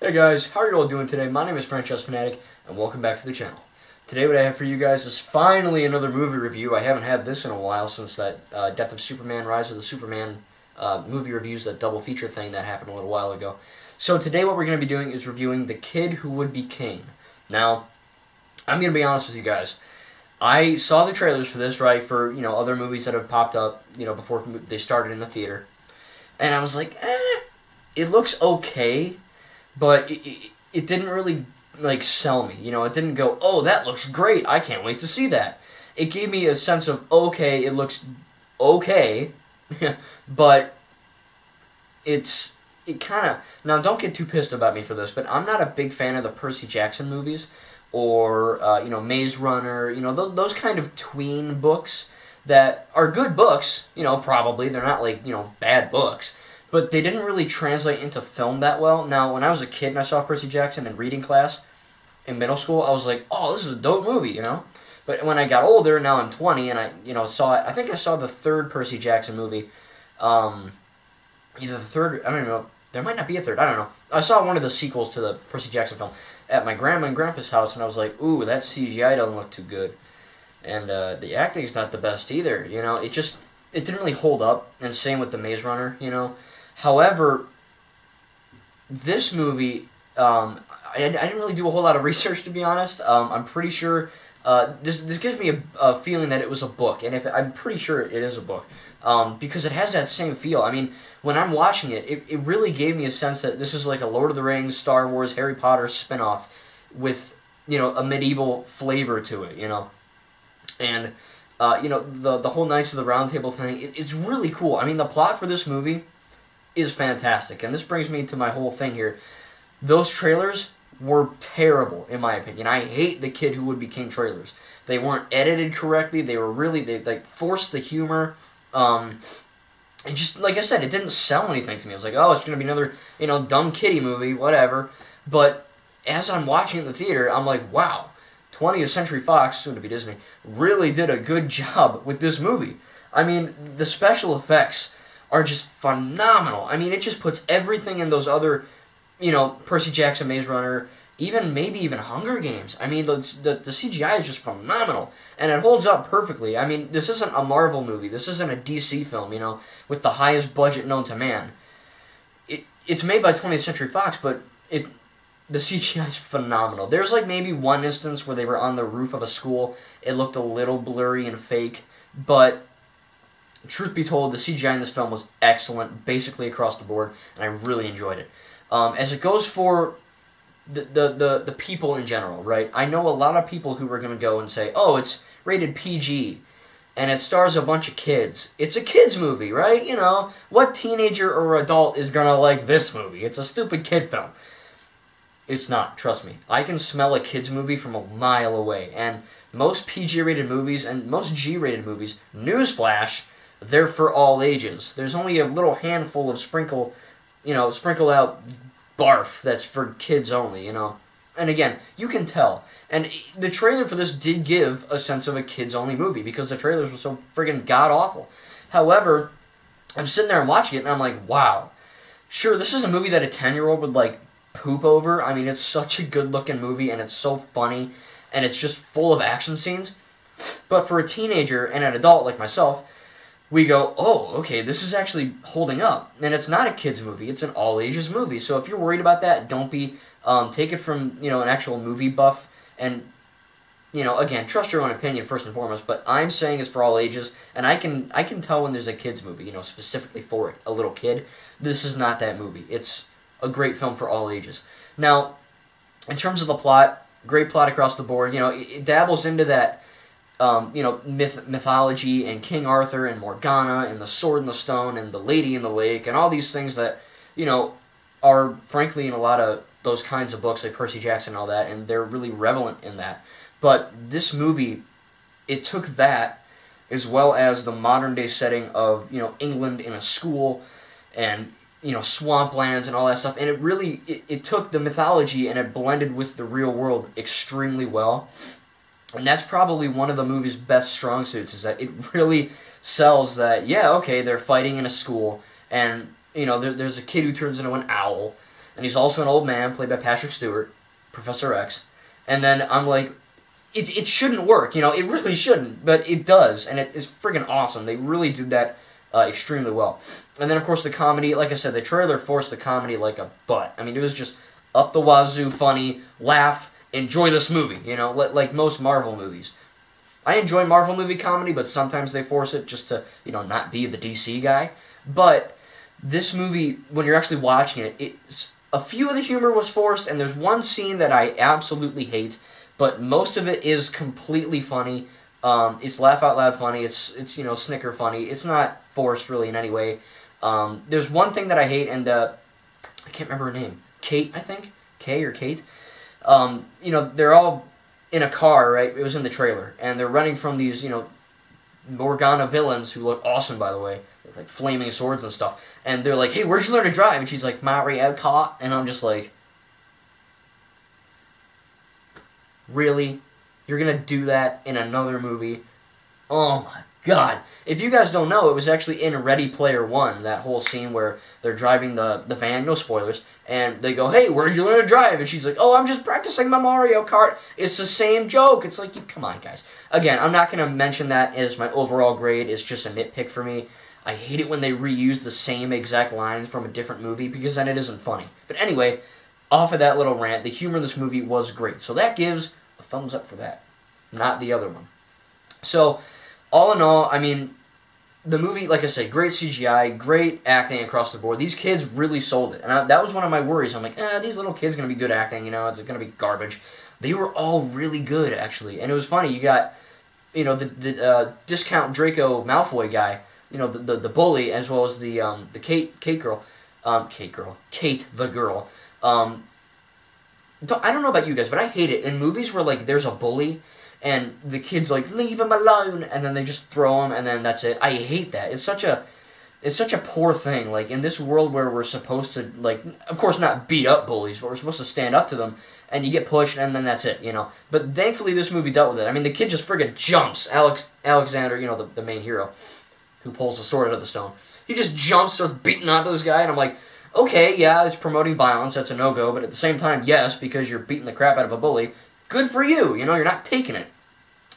Hey guys, how are you all doing today? My name is Franchise Fanatic, and welcome back to the channel. Today what I have for you guys is finally another movie review. I haven't had this in a while since that Death of Superman, Rise of the Superman movie reviews, that double feature thing that happened a little while ago. So today what we're going to be doing is reviewing The Kid Who Would Be King. Now, I'm going to be honest with you guys. I saw the trailers for this, right, for, other movies that have popped up, before they started in the theater. And I was like, it looks okay. But it didn't really, sell me. It didn't go, oh, that looks great. I can't wait to see that. It gave me a sense of, okay, it looks okay, but it kind of... Now, don't get too pissed about me for this, but I'm not a big fan of the Percy Jackson movies or, Maze Runner, those kind of tween books that are good books, probably. They're not, bad books. But they didn't really translate into film that well. Now, when I was a kid and I saw Percy Jackson in reading class in middle school, I was like, oh, this is a dope movie, But when I got older, now I'm 20, and I saw it. I think I saw the third Percy Jackson movie. Either the third, I don't know. There might not be a third, I don't know. I saw one of the sequels to the Percy Jackson film at my grandma and grandpa's house, and I was like, ooh, that CGI doesn't look too good. And the acting's not the best either, It didn't really hold up, and same with the Maze Runner, However, this movie, I didn't really do a whole lot of research, to be honest. I'm pretty sure this gives me a feeling that it was a book, and I'm pretty sure it is a book, because it has that same feel. I mean, when I'm watching it, it really gave me a sense that this is like a Lord of the Rings, Star Wars, Harry Potter spinoff with a medieval flavor to it, and the whole Knights of the Round Table thing. It's really cool. I mean, the plot for this movie is fantastic, and this brings me to my whole thing here. Those trailers were terrible, in my opinion. I hate the Kid Who Would Be King trailers. They weren't edited correctly. They were really, they forced the humor. And just, like I said, it didn't sell anything to me. I was like, oh, it's going to be another, dumb kiddie movie, whatever. But as I'm watching it in the theater, I'm like, wow, 20th Century Fox, soon to be Disney, really did a good job with this movie. I mean, the special effects are just phenomenal. I mean, it just puts everything in those other, Percy Jackson, Maze Runner, maybe even Hunger Games. I mean, the CGI is just phenomenal, and it holds up perfectly. I mean, this isn't a Marvel movie. This isn't a DC film, with the highest budget known to man. It's made by 20th Century Fox, but the CGI is phenomenal. There's maybe one instance where they were on the roof of a school. It looked a little blurry and fake, but truth be told, the CGI in this film was excellent, basically across the board, and I really enjoyed it. As it goes for the people in general, right? I know a lot of people who are going to go and say, oh, it's rated PG, and it stars a bunch of kids. It's a kids movie, right? What teenager or adult is going to like this movie? It's a stupid kid film. It's not, trust me. I can smell a kids movie from a mile away, and most PG-rated movies and most G-rated movies, newsflash, they're for all ages. There's only a little handful of sprinkled out barf that's for kids only, And again, you can tell. And the trailer for this did give a sense of a kids-only movie because the trailers were so friggin' god-awful. However, I'm sitting there and watching it, and I'm like, wow. Sure, this is a movie that a 10-year-old would, poop over. I mean, it's such a good-looking movie, and it's so funny, and it's just full of action scenes. But for a teenager and an adult like myself, we go, oh, okay, this is actually holding up. And it's not a kid's movie, it's an all-ages movie. So if you're worried about that, don't be. Take it from, an actual movie buff. And, again, trust your own opinion first and foremost. But I'm saying it's for all ages. And I can tell when there's a kid's movie, specifically for a little kid. This is not that movie. It's a great film for all ages. Now, in terms of the plot, great plot across the board. It dabbles into that mythology and King Arthur and Morgana and the Sword in the Stone and the Lady in the Lake and all these things that, are frankly in a lot of those kinds of books like Percy Jackson and all that, and they're really relevant in that. But this movie, it took that as well as the modern day setting of, England in a school and, swamplands and all that stuff, and it really, it took the mythology and it blended with the real world extremely well. And that's probably one of the movie's best strong suits, is that it really sells that, yeah, okay, they're fighting in a school, and, there's a kid who turns into an owl, and he's also an old man, played by Patrick Stewart, Professor X. And then I'm like, it shouldn't work, you know, it really shouldn't, but it does, and it is friggin' awesome. They really did that extremely well. And then, of course, the comedy, like I said, the trailer forced the comedy like a butt. I mean, it was just up the wazoo funny, laugh, enjoy this movie, you know, like most Marvel movies. I enjoy Marvel movie comedy, but sometimes they force it just to, you know, not be the DC guy. But this movie, when you're actually watching it, a few of the humor was forced, and there's one scene that I absolutely hate, but most of it is completely funny. It's laugh out loud funny. It's you know, snicker funny. It's not forced really in any way. There's one thing that I hate, and I can't remember her name. Kate, I think. Kay or Kate. You know, they're all in a car, right? It was in the trailer, and they're running from these, you know, Morgana villains who look awesome, by the way, with like flaming swords and stuff. And they're like, "Hey, where'd you learn to drive?" And she's like, "Mario Kart." And I'm just like, really? You're gonna do that in another movie? Oh my god. If you guys don't know, it was actually in Ready Player One, that whole scene where they're driving the van, no spoilers, and they go, "Hey, where'd you learn to drive?" And she's like, "Oh, I'm just practicing my Mario Kart." It's the same joke. It's like, come on, guys. Again, I'm not gonna mention that as my overall grade. It's just a nitpick for me. I hate it when they reuse the same exact lines from a different movie, because then it isn't funny. But anyway, off of that little rant, the humor in this movie was great. So that gives a thumbs up for that, not the other one. So, all in all, I mean, the movie, like I said, great CGI, great acting across the board. These kids really sold it. And that was one of my worries. I'm like, these little kids are going to be good acting, you know, it's going to be garbage. They were all really good, actually. And it was funny, you got, you know, the Discount Draco Malfoy guy, you know, the bully, as well as the Kate girl. Kate the girl. I don't know about you guys, but I hate it. In movies where, like, there's a bully, and the kid's like, "Leave him alone," and then they just throw him, and then that's it. I hate that. It's such a poor thing. Like, in this world where we're supposed to, like, of course not beat up bullies, but we're supposed to stand up to them, and you get pushed, and then that's it, you know. But thankfully, this movie dealt with it. I mean, the kid just friggin' jumps. Alexander, you know, the main hero, who pulls the sword out of the stone. He just jumps, starts beating onto this guy, and I'm like, okay, yeah, it's promoting violence, that's a no-go, but at the same time, yes, because you're beating the crap out of a bully, good for you, you know, you're not taking it.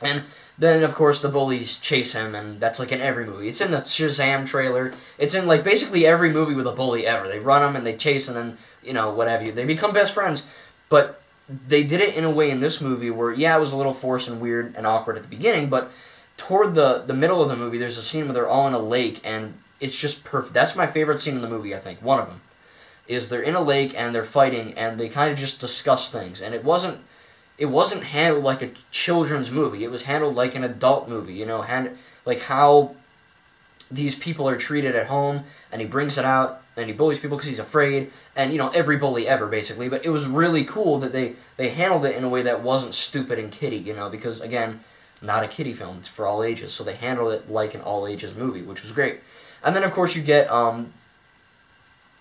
And then, of course, the bullies chase him, and that's like in every movie. It's in the Shazam trailer. It's in, like, basically every movie with a bully ever. They run him, and they chase, and then, you know, what have you. They become best friends, but they did it in a way in this movie where, yeah, it was a little forced and weird and awkward at the beginning, but toward the middle of the movie, there's a scene where they're all in a lake, and it's just perfect. That's my favorite scene in the movie, I think. One of them is they're in a lake, and they're fighting, and they kind of just discuss things, and it wasn't handled like a children's movie. It was handled like an adult movie, you know, like how these people are treated at home, and he brings it out, and he bullies people because he's afraid, and, you know, every bully ever, basically. But it was really cool that they handled it in a way that wasn't stupid and kiddie, you know, because, again, not a kiddie film, it's for all ages, so they handled it like an all-ages movie, which was great. And then, of course, you get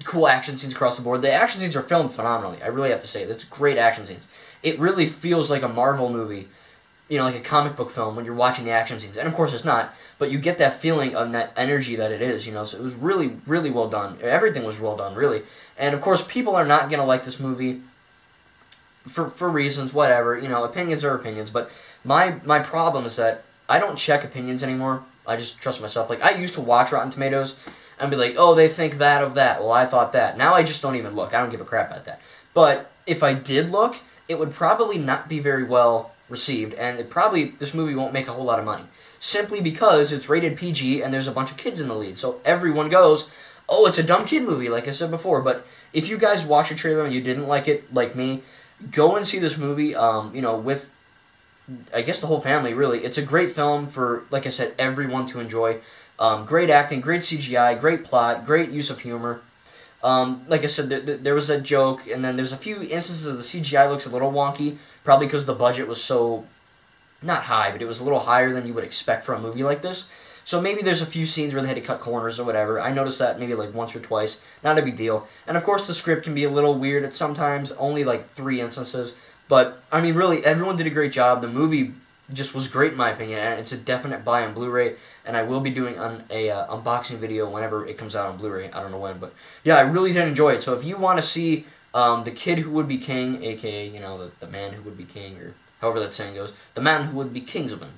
cool action scenes across the board. The action scenes are filmed phenomenally, I really have to say. That's great action scenes. It really feels like a Marvel movie, you know, like a comic book film when you're watching the action scenes. And, of course, it's not, but you get that feeling of that energy that it is, you know, so it was really, really well done. Everything was well done, really. And, of course, people are not going to like this movie for reasons, whatever, you know, opinions are opinions, but my problem is that I don't check opinions anymore. I just trust myself. Like, I used to watch Rotten Tomatoes and be like, oh, they think that of that. Well, I thought that. Now I just don't even look. I don't give a crap about that. But if I did look, it would probably not be very well received, and this movie won't make a whole lot of money. Simply because it's rated PG and there's a bunch of kids in the lead. So everyone goes, oh, it's a dumb kid movie, like I said before. But if you guys watch a trailer and you didn't like it, like me, go and see this movie, you know, with, I guess, the whole family, really. It's a great film for, like I said, everyone to enjoy. Great acting, great CGI, great plot, great use of humor. Like I said, there was a joke, and then there's a few instances of the CGI looks a little wonky, probably because the budget was so, not high, but it was a little higher than you would expect for a movie like this. So maybe there's a few scenes where they had to cut corners or whatever. I noticed that maybe like once or twice. Not a big deal. And of course the script can be a little weird at sometimes, only like 3 instances. But, I mean, really, everyone did a great job. The movie just was great in my opinion, and it's a definite buy on Blu-ray, and I will be doing an unboxing video whenever it comes out on Blu-ray. I don't know when, but yeah, I really did enjoy it. So if you want to see The kid who would be king, aka, you know, the man who would be king, or however that saying goes, the man who would be kingsman.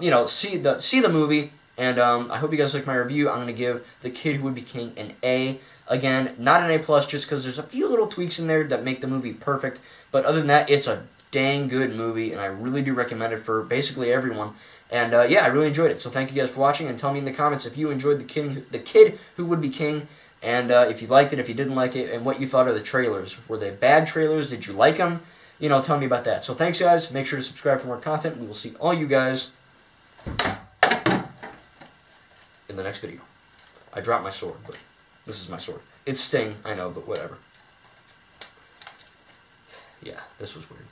You know, see the movie, and I hope you guys like my review. I'm going to give The Kid Who Would Be King an A. Again, not an A+, just because there's a few little tweaks in there that make the movie perfect, but other than that, it's a dang good movie, and I really do recommend it for basically everyone. And yeah, I really enjoyed it. So thank you guys for watching, and tell me in the comments if you enjoyed The Kid Who Would Be King, and if you liked it, if you didn't like it, and what you thought of the trailers. Were they bad trailers? Did you like them? You know, tell me about that. So thanks, guys. Make sure to subscribe for more content. We will see all you guys in the next video. I dropped my sword, but this is my sword. It's Sting, I know, but whatever. Yeah, this was weird.